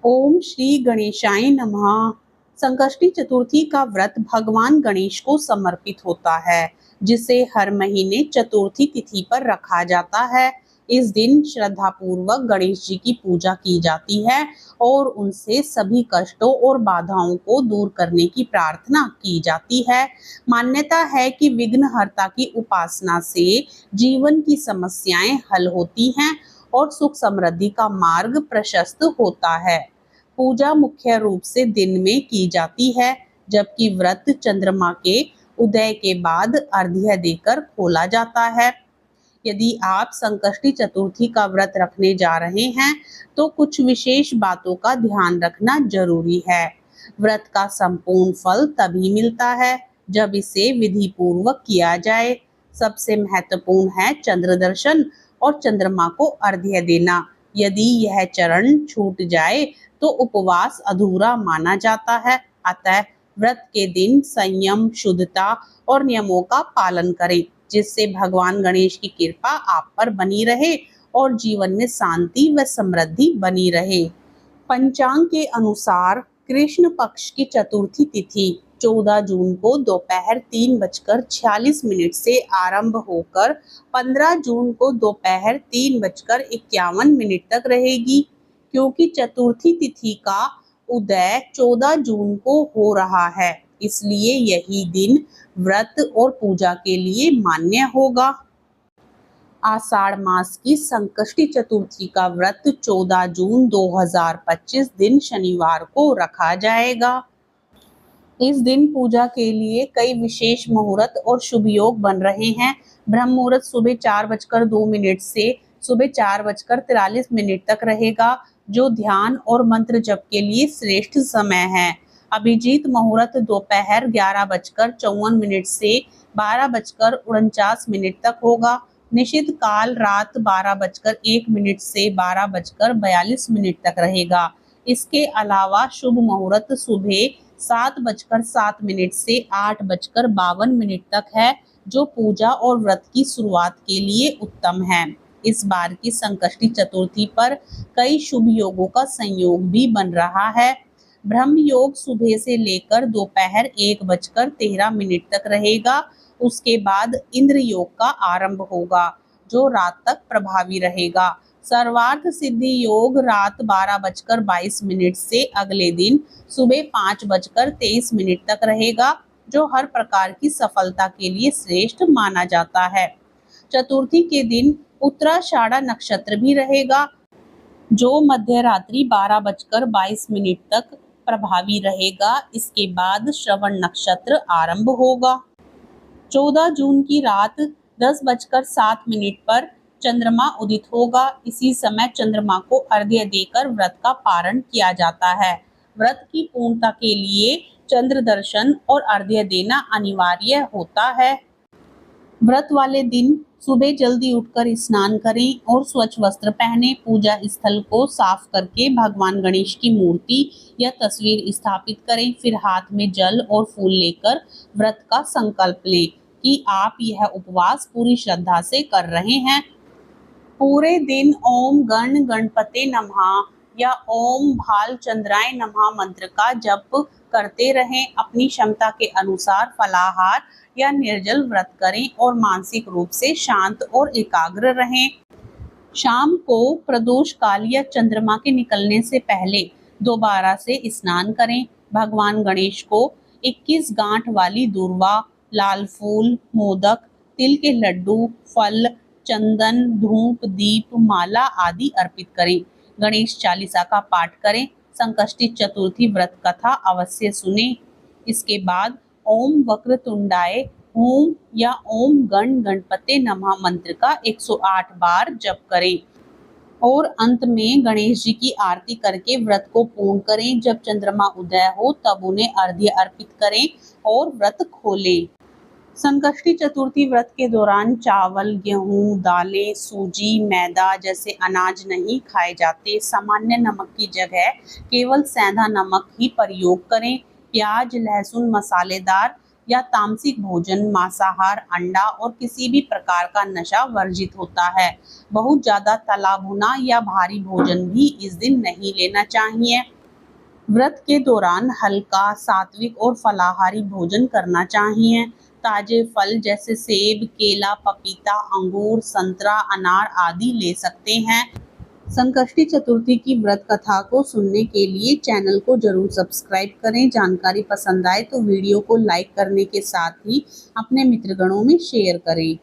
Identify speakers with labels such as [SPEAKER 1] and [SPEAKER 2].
[SPEAKER 1] ओम श्री गणेशाय नमः। संकष्टी चतुर्थी का व्रत भगवान गणेश को समर्पित होता है, जिसे हर महीने चतुर्थी तिथि पर रखा जाता है। इस दिन श्रद्धा पूर्वक गणेश जी की पूजा की जाती है और उनसे सभी कष्टों और बाधाओं को दूर करने की प्रार्थना की जाती है। मान्यता है कि विघ्नहर्ता की उपासना से जीवन की समस्याएं हल होती हैं और सुख समृद्धि का मार्ग प्रशस्त होता है। पूजा मुख्य रूप से दिन में की जाती है, जबकि व्रत चंद्रमा के उदय के बाद अर्घ्य देकर खोला जाता है। यदि आप संकष्टी चतुर्थी का व्रत रखने जा रहे हैं, तो कुछ विशेष बातों का ध्यान रखना जरूरी है। व्रत का संपूर्ण फल तभी मिलता है जब इसे विधि पूर्वक किया जाए। सबसे महत्वपूर्ण है चंद्र दर्शन और चंद्रमा को अर्घ्य देना। यदि यह चरण छूट जाए तो उपवास अधूरा माना जाता है। अतः व्रत के दिन संयम, शुद्धता और नियमों का पालन करें, जिससे भगवान गणेश की कृपा आप पर बनी रहे और जीवन में शांति व समृद्धि बनी रहे। पंचांग के अनुसार कृष्ण पक्ष की चतुर्थी तिथि 14 जून को दोपहर 3:46 से आरंभ होकर 15 जून को दोपहर 3:51 तक रहेगी। क्योंकि चतुर्थी तिथि का उदय 14 जून को हो रहा है, इसलिए यही दिन व्रत और पूजा के लिए मान्य होगा। आषाढ़ मास की संकष्टी चतुर्थी का व्रत 14 जून 2025 दिन शनिवार को रखा जाएगा। इस दिन पूजा के लिए कई विशेष मुहूर्त और शुभ योग बन रहे हैं। ब्रह्म मुहूर्त सुबह 4:02 से सुबह 4:43 तक रहेगा, जो ध्यान और मंत्र जप के लिए श्रेष्ठ समय है। अभिजीत मुहूर्त दोपहर 11:54 से 12:49 तक होगा। निषिद्ध काल रात 12:01 से 12:42 तक रहेगा। इसके अलावा शुभ मुहूर्त सुबह 7:07 से 8:52 तक है, जो पूजा और व्रत की शुरुआत के लिए उत्तम है। इस बार की संकष्टी चतुर्थी पर कई शुभ योगों का संयोग भी बन रहा है। ब्रह्म योग सुबह से लेकर दोपहर 1:13 तक रहेगा। उसके बाद इंद्र योग का आरंभ होगा, जो रात तक प्रभावी रहेगा। सर्वार्थ सिद्धि योग रात 12:22 से अगले दिन सुबह 5:23 तक रहेगा, जो हर प्रकार की सफलता के लिए श्रेष्ठ माना जाता है। चतुर्थी के दिन उत्तराषाढ़ा नक्षत्र भी रहेगा, जो मध्य रात्रि 12:22 तक प्रभावी रहेगा। इसके बाद श्रवण नक्षत्र आरंभ होगा। 14 जून की रात 10:07 पर चंद्रमा उदित होगा। इसी समय चंद्रमा को अर्घ्य देकर व्रत का पारण किया जाता है। व्रत की पूर्णता के लिए चंद्र दर्शन और अर्घ्य देना अनिवार्य होता है। व्रत वाले दिन सुबह जल्दी उठकर स्नान करें और स्वच्छ वस्त्र पहने। पूजा स्थल को साफ करके भगवान गणेश की मूर्ति या तस्वीर स्थापित करें। फिर हाथ में जल और फूल लेकर व्रत का संकल्प लें कि आप यह उपवास पूरी श्रद्धा से कर रहे हैं। पूरे दिन ओम गण गणपते नमः या ओम भालचंद्राय नमः मंत्र का जप करते रहें। अपनी क्षमता के अनुसार फलाहार या निर्जल व्रत करें और मानसिक रूप से शांत और एकाग्र रहें। शाम को प्रदोष काल या चंद्रमा के निकलने से पहले दोबारा से स्नान करें। भगवान गणेश को 21 गांठ वाली दूर्वा, लाल फूल, मोदक, तिल के लड्डू, फल, चंदन, धूप, दीप, माला आदि अर्पित करें। गणेश चालीसा का पाठ करें। संकष्टी चतुर्थी व्रत कथा अवश्य सुने। इसके बाद ओम वक्रतुंडाय ओम या ओम गण गणपते नमः मंत्र का 108 बार जप करें और अंत में गणेश जी की आरती करके व्रत को पूर्ण करें। जब चंद्रमा उदय हो तब उन्हें अर्घ्य अर्पित करें और व्रत खोलें। संकष्टी चतुर्थी व्रत के दौरान चावल, गेहूं, दालें, सूजी, मैदा जैसे अनाज नहीं खाए जाते। सामान्य नमक की जगह केवल सेंधा नमक ही प्रयोग करें। प्याज, लहसुन, मसालेदार या तामसिक भोजन, मांसाहार, अंडा और किसी भी प्रकार का नशा वर्जित होता है। बहुत ज्यादा तला भुना या भारी भोजन भी इस दिन नहीं लेना चाहिए। व्रत के दौरान हल्का, सात्विक और फलाहारी भोजन करना चाहिए। ताजे फल जैसे सेब, केला, पपीता, अंगूर, संतरा, अनार आदि ले सकते हैं। संकष्टी चतुर्थी की व्रत कथा को सुनने के लिए चैनल को जरूर सब्सक्राइब करें। जानकारी पसंद आए तो वीडियो को लाइक करने के साथ ही अपने मित्रगणों में शेयर करें।